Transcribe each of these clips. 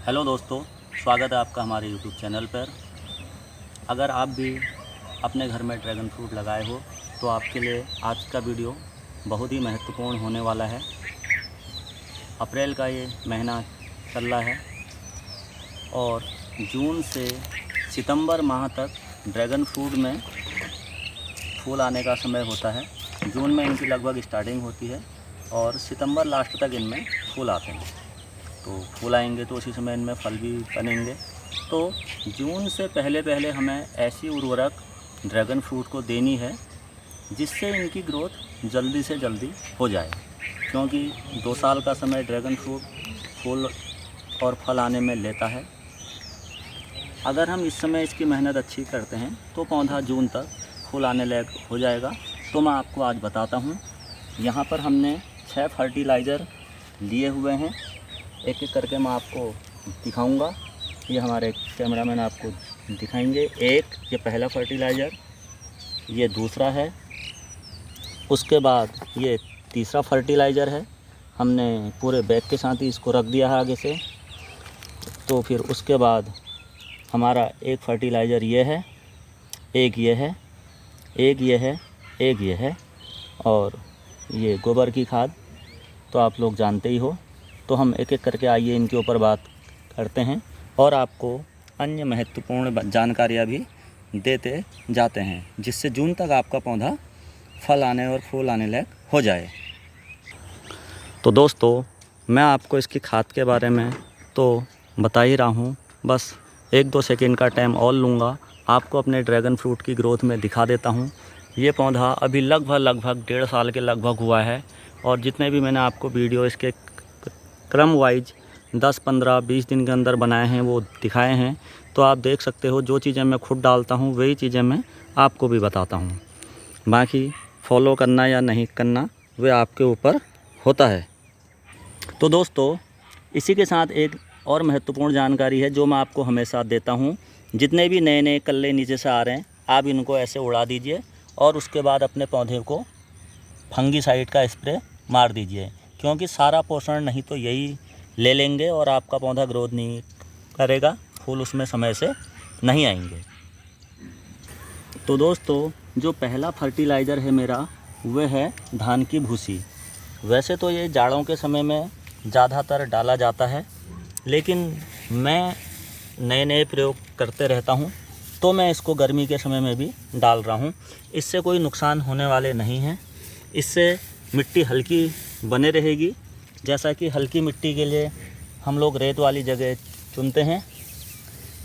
Hello दोस्तों, स्वागत है आपका हमारे यूट्यूब चैनल पर। अगर आप भी अपने घर में ड्रैगन फ्रूट लगाए हो तो आपके लिए आज का वीडियो बहुत ही महत्वपूर्ण होने वाला है। अप्रैल का ये महीना चल रहा है और जून से सितंबर माह तक ड्रैगन फ्रूट में फूल आने का समय होता है। जून में इनकी लगभग स्टार्टिंग होती है और सितंबर लास्ट तक इनमें फूल आते हैं। तो फूल आएंगे तो उसी समय इनमें फल भी बनेंगे। तो जून से पहले हमें ऐसी उर्वरक ड्रैगन फ्रूट को देनी है जिससे इनकी ग्रोथ जल्दी से जल्दी हो जाए, क्योंकि 2 साल का समय ड्रैगन फ्रूट फूल और फल आने में लेता है। अगर हम इस समय इसकी मेहनत अच्छी करते हैं तो पौधा जून तक फूल आने लायक हो जाएगा। तो मैं आपको आज बताता हूँ। यहाँ पर हमने 6 फर्टिलाइज़र लिए हुए हैं। एक एक करके मैं आपको दिखाऊंगा। ये हमारे कैमरामैन आपको दिखाएंगे। एक ये पहला फर्टिलाइज़र, ये दूसरा है, उसके बाद ये तीसरा फर्टिलाइज़र है। हमने पूरे बैग के साथ ही इसको रख दिया है आगे से। तो फिर उसके बाद हमारा एक फर्टिलाइज़र ये है, एक ये है, एक ये है, एक ये है और ये गोबर की खाद तो आप लोग जानते ही हो। तो हम एक एक करके आइए इनके ऊपर बात करते हैं और आपको अन्य महत्वपूर्ण जानकारियाँ भी देते जाते हैं, जिससे जून तक आपका पौधा फल आने और फूल आने लायक हो जाए। तो दोस्तों, मैं आपको इसकी खाद के बारे में तो बता ही रहा हूँ, बस 1-2 सेकंड का टाइम और लूँगा। आपको अपने ड्रैगन फ्रूट की ग्रोथ में दिखा देता हूँ। ये पौधा अभी लगभग 1.5 साल के लगभग हुआ है और जितने भी मैंने आपको वीडियो इसके क्रम वाइज 10, 15, 20 दिन के अंदर बनाए हैं वो दिखाए हैं। तो आप देख सकते हो, जो चीज़ें मैं खुद डालता हूँ वही चीज़ें मैं आपको भी बताता हूँ। बाकी फॉलो करना या नहीं करना वे आपके ऊपर होता है। तो दोस्तों, इसी के साथ एक और महत्वपूर्ण जानकारी है जो मैं आपको हमेशा देता हूँ। जितने भी नए नए कल्ले नीचे से आ रहे हैं, आप इनको ऐसे उड़ा दीजिए और उसके बाद अपने पौधे को फंगीसाइड का स्प्रे मार दीजिए, क्योंकि सारा पोषण नहीं तो यही ले लेंगे और आपका पौधा ग्रोथ नहीं करेगा, फूल उसमें समय से नहीं आएंगे। तो दोस्तों, जो पहला फर्टिलाइज़र है मेरा वह है धान की भूसी। वैसे तो ये जाड़ों के समय में ज़्यादातर डाला जाता है, लेकिन मैं नए प्रयोग करते रहता हूँ, तो मैं इसको गर्मी के समय में भी डाल रहा हूँ। इससे कोई नुकसान होने वाले नहीं हैं। इससे मिट्टी हल्की बने रहेगी। जैसा कि हल्की मिट्टी के लिए हम लोग रेत वाली जगह चुनते हैं।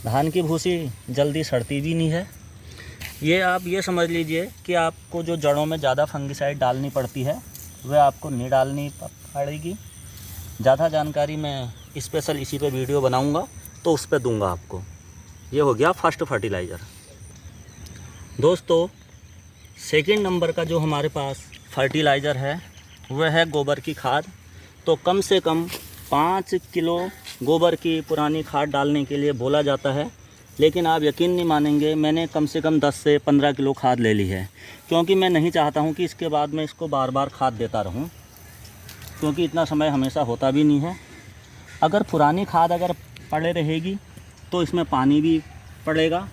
धान की भूसी जल्दी सड़ती भी नहीं है। ये आप ये समझ लीजिए कि आपको जो जड़ों में ज़्यादा फंगीसाइड डालनी पड़ती है वह आपको नहीं डालनी पड़ेगी। ज़्यादा जानकारी मैं स्पेशल इसी पे वीडियो बनाऊंगा तो उस पर दूंगा आपको। ये हो गया फर्स्ट फर्टिलाइज़र। दोस्तों, सेकंड नंबर का जो हमारे पास फर्टिलाइज़र है वह है गोबर की खाद। तो कम से कम 5 किलो गोबर की पुरानी खाद डालने के लिए बोला जाता है, लेकिन आप यकीन नहीं मानेंगे, मैंने कम से कम 10 से 15 किलो खाद ले ली है, क्योंकि मैं नहीं चाहता हूं कि इसके बाद मैं इसको बार बार खाद देता रहूं, क्योंकि इतना समय हमेशा होता भी नहीं है। अगर पुरानी खाद अगर पड़े रहेगी तो इसमें पानी भी पड़ेगा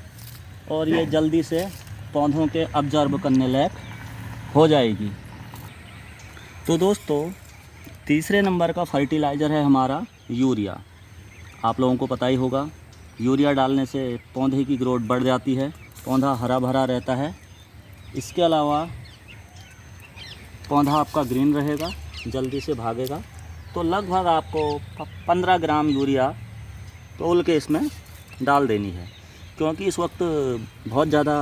और ये जल्दी से पौधों के अब्जॉर्ब करने लायक हो जाएगी। तो दोस्तों, तीसरे नंबर का फर्टिलाइज़र है हमारा यूरिया। आप लोगों को पता ही होगा, यूरिया डालने से पौधे की ग्रोथ बढ़ जाती है, पौधा हरा भरा रहता है। इसके अलावा पौधा आपका ग्रीन रहेगा, जल्दी से भागेगा। तो लगभग आपको 15 ग्राम यूरिया तोल के इसमें डाल देनी है, क्योंकि इस वक्त बहुत ज़्यादा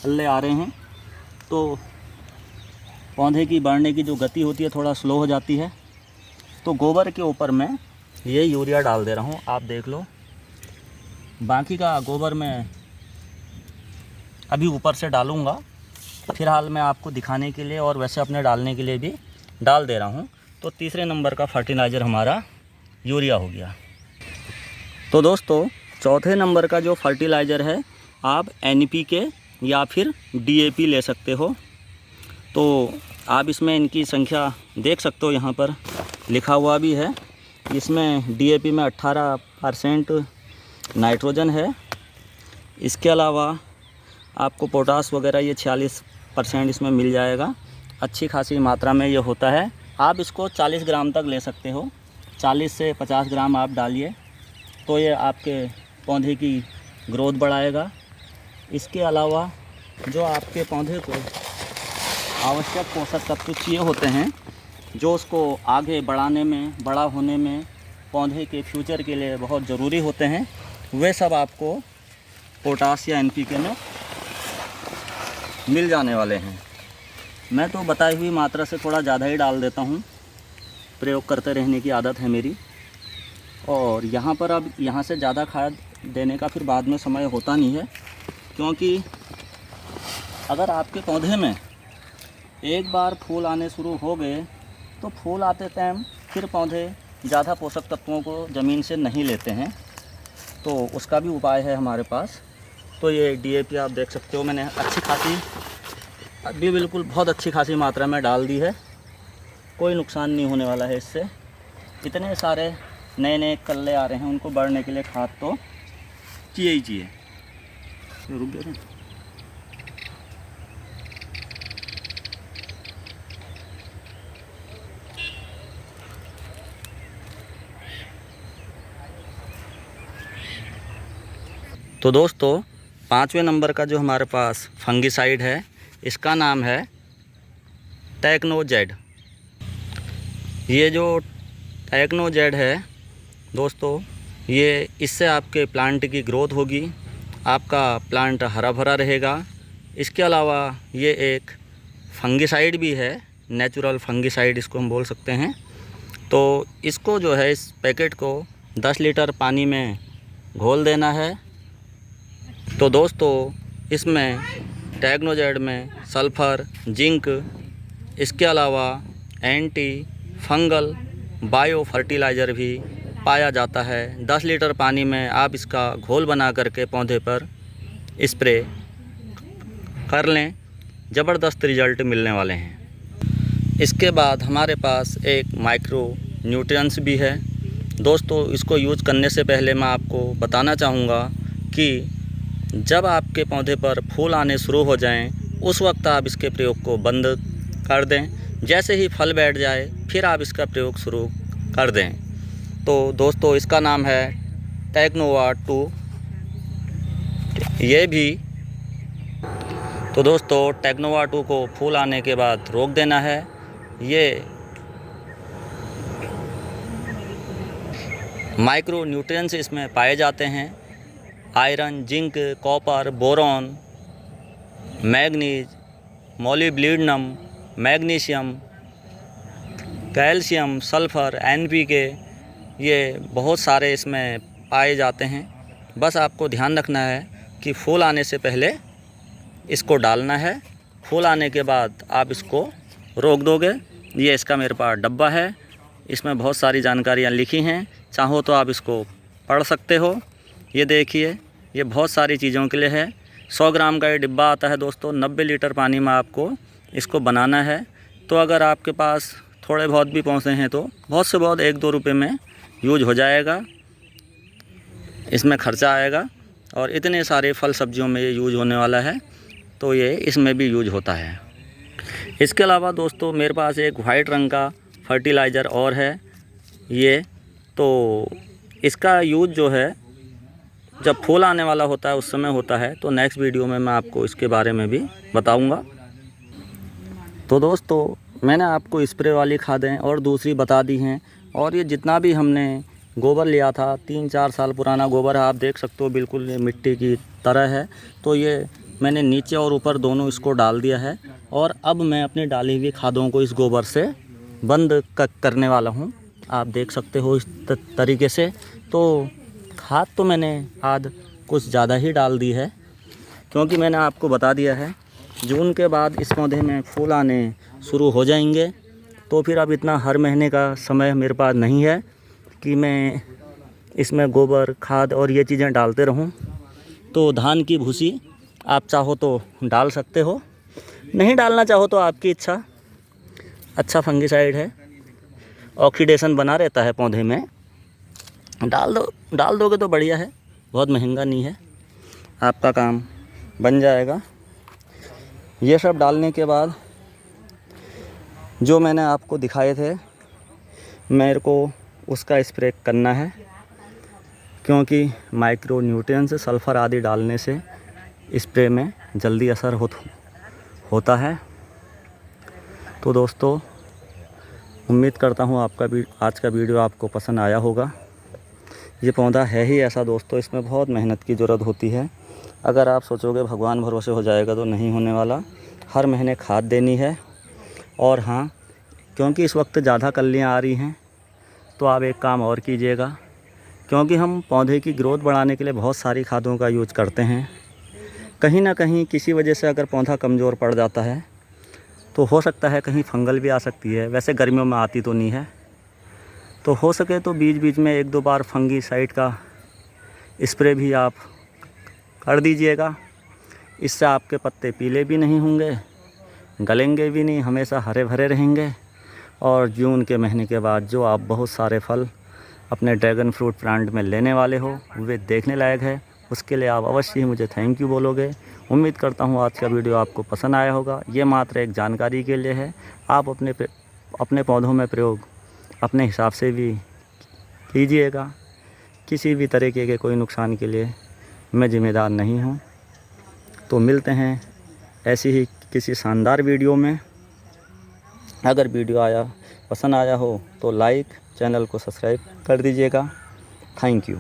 कल्ले आ रहे हैं तो पौधे की बढ़ने की जो गति होती है थोड़ा स्लो हो जाती है। तो गोबर के ऊपर मैं ये यूरिया डाल दे रहा हूँ, आप देख लो। बाकी का गोबर मैं अभी ऊपर से डालूँगा, फ़िलहाल मैं आपको दिखाने के लिए और वैसे अपने डालने के लिए भी डाल दे रहा हूँ। तो तीसरे नंबर का फर्टिलाइज़र हमारा यूरिया हो गया। तो दोस्तों, चौथे नंबर का जो फर्टिलाइज़र है आप NPK या फिर DAP ले सकते हो। तो आप इसमें इनकी संख्या देख सकते हो, यहाँ पर लिखा हुआ भी है। इसमें डीएपी में 18% नाइट्रोजन है। इसके अलावा आपको पोटास वगैरह ये 46% इसमें मिल जाएगा। अच्छी खासी मात्रा में ये होता है। आप इसको 40 ग्राम तक ले सकते हो। 40 से 50 ग्राम आप डालिए तो ये आपके पौधे की ग्रोथ बढ़ाएगा। इसके अलावा जो आपके पौधे को आवश्यक पोषक तत्व चाहिए होते हैं, जो उसको आगे बढ़ाने में, बड़ा होने में, पौधे के फ्यूचर के लिए बहुत ज़रूरी होते हैं, वे सब आपको पोटास या एनपीके में मिल जाने वाले हैं। मैं तो बताई हुई मात्रा से थोड़ा ज़्यादा ही डाल देता हूँ, प्रयोग करते रहने की आदत है मेरी। और यहाँ पर अब यहाँ से ज़्यादा खाद देने का फिर बाद में समय होता नहीं है, क्योंकि अगर आपके पौधे में एक बार फूल आने शुरू हो गए तो फूल आते टाइम फिर पौधे ज़्यादा पोषक तत्वों को ज़मीन से नहीं लेते हैं, तो उसका भी उपाय है हमारे पास। तो ये डीएपी आप देख सकते हो, मैंने अच्छी खासी अभी बिल्कुल बहुत अच्छी खासी मात्रा में डाल दी है। कोई नुकसान नहीं होने वाला है इससे। इतने सारे नए नए कल्ले आ रहे हैं, उनको बढ़ने के लिए खाद तो चाहिए ही चाहिए। रुक गए। तो दोस्तों, 5वें नंबर का जो हमारे पास फंगिसाइड है, इसका नाम है टेक्नोजेड। ये जो टेक्नोजेड है दोस्तों, ये इससे आपके प्लांट की ग्रोथ होगी, आपका प्लांट हरा भरा रहेगा। इसके अलावा ये एक फंगिसाइड भी है, नेचुरल फंगिसाइड इसको हम बोल सकते हैं। तो इसको जो है, इस पैकेट को 10 लीटर पानी में घोल देना है। तो दोस्तों, इसमें टेक्नोजेड में सल्फ़र, जिंक, इसके अलावा एंटी फंगल बायो फर्टिलाइज़र भी पाया जाता है। 10 लीटर पानी में आप इसका घोल बना करके पौधे पर स्प्रे कर लें, ज़बरदस्त रिज़ल्ट मिलने वाले हैं। इसके बाद हमारे पास एक माइक्रो न्यूट्रिएंट्स भी है। दोस्तों, इसको यूज़ करने से पहले मैं आपको बताना चाहूँगा कि जब आपके पौधे पर फूल आने शुरू हो जाएं, उस वक्त आप इसके प्रयोग को बंद कर दें। जैसे ही फल बैठ जाए फिर आप इसका प्रयोग शुरू कर दें। तो दोस्तों, इसका नाम है टेक्नोवा 2। ये भी तो दोस्तों, टेक्नोवा 2 को फूल आने के बाद रोक देना है। ये माइक्रो न्यूट्रिएंट्स इसमें पाए जाते हैं। Iron, zinc, copper, boron, manganese, molybdenum, magnesium, calcium, sulphur, NPK, ये बहुत सारे इसमें पाए जाते हैं। बस आपको ध्यान रखना है कि फूल आने से पहले इसको डालना है, फूल आने के बाद आप इसको रोक दोगे। ये इसका मेरे पास डब्बा है, इसमें बहुत सारी जानकारियाँ लिखी हैं, चाहो तो आप इसको पढ़ सकते हो। ये देखिए, ये बहुत सारी चीज़ों के लिए है। 100 ग्राम का ये डिब्बा आता है दोस्तों। 90 लीटर पानी में आपको इसको बनाना है। तो अगर आपके पास थोड़े बहुत भी पहुँचे हैं तो बहुत से बहुत 1-2 रुपये में यूज हो जाएगा, इसमें ख़र्चा आएगा। और इतने सारे फल सब्जियों में ये यूज होने वाला है, तो ये इसमें भी यूज होता है। इसके अलावा दोस्तों, मेरे पास एक वाइट रंग का फर्टिलाइज़र और है। ये तो इसका यूज जो है, जब फूल आने वाला होता है उस समय होता है। तो नेक्स्ट वीडियो में मैं आपको इसके बारे में भी बताऊंगा। तो दोस्तों, मैंने आपको स्प्रे वाली खादें और दूसरी बता दी हैं। और ये जितना भी हमने गोबर लिया था, 3-4 साल पुराना गोबर है, आप देख सकते हो बिल्कुल ये मिट्टी की तरह है। तो ये मैंने नीचे और ऊपर दोनों इसको डाल दिया है। और अब मैं अपनी डाली हुई खादों को इस गोबर से बंद करने वाला हूँ। आप देख सकते हो इस तरीके से। तो खाद तो मैंने आज कुछ ज़्यादा ही डाल दी है, क्योंकि मैंने आपको बता दिया है जून के बाद इस पौधे में फूल आने शुरू हो जाएंगे। तो फिर अब इतना हर महीने का समय मेरे पास नहीं है कि मैं इसमें गोबर, खाद और ये चीज़ें डालते रहूं। तो धान की भूसी आप चाहो तो डाल सकते हो, नहीं डालना चाहो तो आपकी इच्छा। अच्छा फंगिसाइड है, ऑक्सीडेशन बना रहता है पौधे में। डाल दोगे तो बढ़िया है, बहुत महंगा नहीं है, आपका काम बन जाएगा। ये सब डालने के बाद जो मैंने आपको दिखाए थे, मेरे को उसका स्प्रे करना है, क्योंकि माइक्रो न्यूट्रिएंट्स सल्फ़र आदि डालने से स्प्रे में जल्दी असर होता है। तो दोस्तों, उम्मीद करता हूँ आज का वीडियो आपको पसंद आया होगा। ये पौधा है ही ऐसा दोस्तों, इसमें बहुत मेहनत की ज़रूरत होती है। अगर आप सोचोगे भगवान भरोसे हो जाएगा तो नहीं होने वाला। हर महीने खाद देनी है। और हाँ, क्योंकि इस वक्त ज़्यादा कलियाँ आ रही हैं, तो आप एक काम और कीजिएगा, क्योंकि हम पौधे की ग्रोथ बढ़ाने के लिए बहुत सारी खादों का यूज करते हैं। कहीं ना कहीं किसी वजह से अगर पौधा कमज़ोर पड़ जाता है तो हो सकता है कहीं फंगल भी आ सकती है। वैसे गर्मियों में आती तो नहीं है, तो हो सके तो बीच बीच में 1-2 बार फंगीसाइड का स्प्रे भी आप कर दीजिएगा। इससे आपके पत्ते पीले भी नहीं होंगे, गलेंगे भी नहीं, हमेशा हरे भरे रहेंगे। और जून के महीने के बाद जो आप बहुत सारे फल अपने ड्रैगन फ्रूट प्लांट में लेने वाले हो, वे देखने लायक है। उसके लिए आप अवश्य ही मुझे थैंक यू बोलोगे। उम्मीद करता हूँ आज का वीडियो आपको पसंद आया होगा। ये मात्र एक जानकारी के लिए है। आप अपने पौधों में प्रयोग अपने हिसाब से भी कीजिएगा। किसी भी तरीके के कोई नुकसान के लिए मैं ज़िम्मेदार नहीं हूँ। तो मिलते हैं ऐसी ही किसी शानदार वीडियो में। अगर वीडियो पसंद आया हो तो लाइक, चैनल को सब्सक्राइब कर दीजिएगा। Thank you.